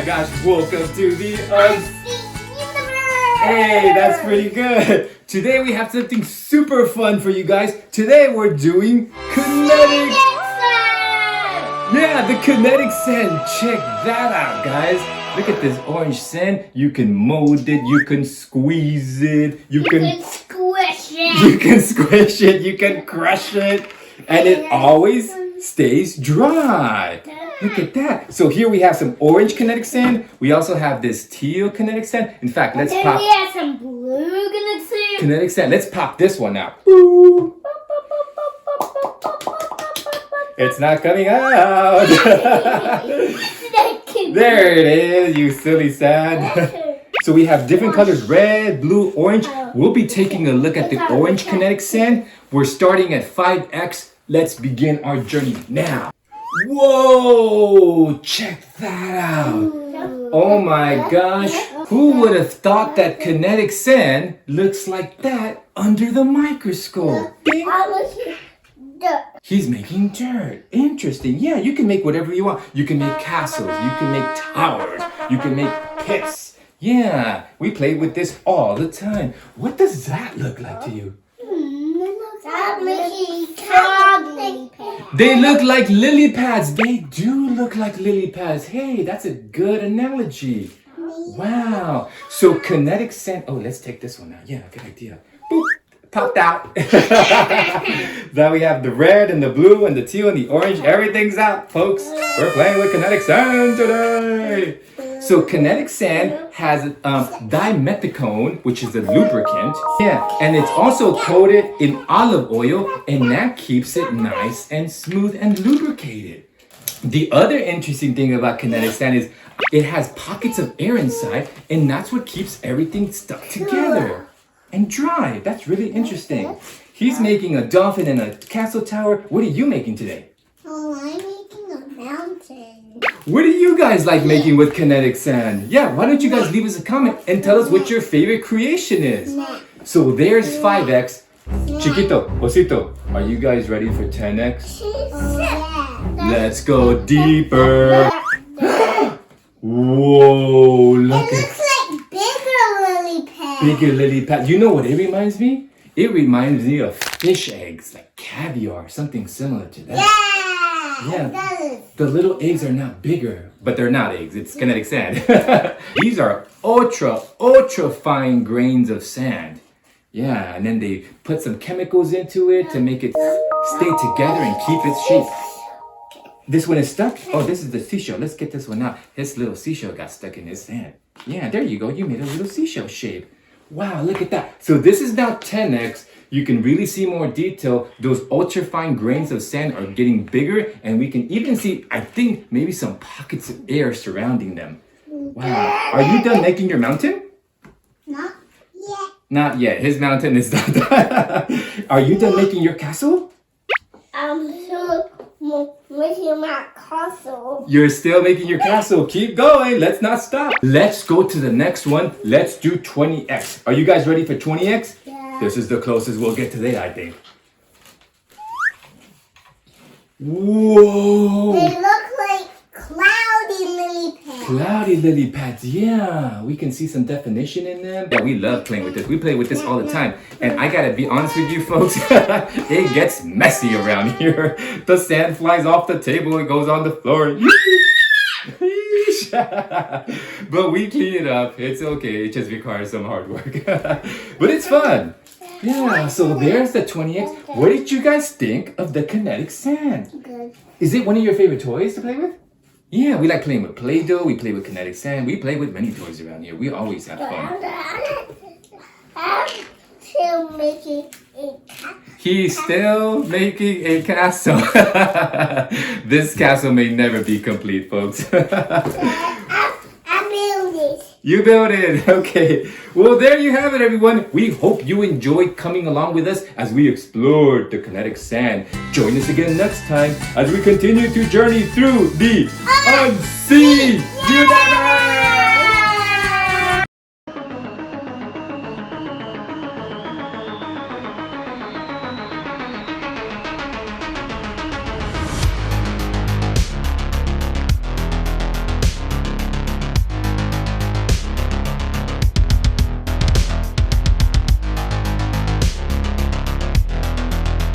gosh, welcome to the Hey, that's pretty good. Today we have something super fun for you guys. Today we're doing kinetic sand. Yeah, the kinetic sand. Check that out, guys. Look at this orange sand. You can mold it, you can squeeze it, you can squish it. You can squish it, you can crush it, and it always stays dry. Look at that. So here we have some orange kinetic sand. We also have this teal kinetic sand. In fact, let's pop. We have some blue kinetic sand. Let's pop this one out. Boom. It's not coming out. There it is, you silly sand. So we have different colors, red, blue, orange. We'll be taking a look at the orange kinetic sand. We're starting at 5x. Let's begin our journey now. Whoa! Check that out. Oh my gosh. Who would have thought that kinetic sand looks like that under the microscope? He's making dirt. Interesting. Yeah, you can make whatever you want. You can make castles. You can make towers. You can make pits. Yeah, we play with this all the time. What does that look like to you? They look like lily pads. They do look like lily pads. Hey, that's a good analogy. Wow. So kinetic sand. Oh, let's take this one out. Yeah, good idea. Boop. Popped out. Now we have the red and the blue and the teal and the orange. Everything's out, folks. We're playing with kinetic sand today. So kinetic sand has dimethicone, which is a lubricant. Yeah, and it's also coated in olive oil, and that keeps it nice and smooth and lubricated. The other interesting thing about kinetic sand is it has pockets of air inside, and that's what keeps everything stuck together and dry. That's really interesting. He's making a dolphin and a castle tower. What are you making today? Oh, I'm making a mountain. What do you guys like making with kinetic sand? Yeah, why don't you guys leave us a comment and tell us what your favorite creation is? So there's 5x. Chiquito, Osito, are you guys ready for 10x? Let's go deeper. Whoa, look at Like bigger lily pads. bigger lily pad. You know what it reminds me? It reminds me of fish eggs, like caviar, something similar to that. Yeah, the little eggs are not bigger, but they're not eggs. It's kinetic sand. These are ultra fine grains of sand. Yeah, and then they put some chemicals into it to make it stay together and keep its shape. This one is stuck. Oh, this is the seashell. Let's get this one out. His little seashell got stuck in his sand. Yeah, there you go. You made a little seashell shape. Wow, look at that. So this is now 10x. You can really see more detail. Those ultra fine grains of sand are getting bigger, and we can even see, I think, maybe some pockets of air surrounding them. Wow. Are you done making your mountain? Not yet. Not yet. His mountain is not done. Are you done making your castle? I'm still making my castle. You're still making your castle. Keep going. Let's not stop. Let's go to the next one. Let's do 20x. Are you guys ready for 20x? Yeah. This is the closest we'll get today, I think. Whoa! They look like cloudy lily pads. Cloudy lily pads, yeah. We can see some definition in them. Yeah, we love playing with this. We play with this all the time. And I gotta be honest with you folks, it gets messy around here. The sand flies off the table, it goes on the floor. But we clean it up. It's okay. It just requires some hard work. But it's fun. Yeah, so there's the 20x. What did you guys think of the kinetic sand? Good. Is it one of your favorite toys to play with? Yeah, we like playing with Play-Doh. We play with kinetic sand. We play with many toys around here. We always have fun. I'm still making a castle. He's still making a castle. This castle may never be complete, folks. I built it. You built it. Okay. Well, there you have it, everyone. We hope you enjoyed coming along with us as we explored the kinetic sand. Join us again next time as we continue to journey through the unseen universe.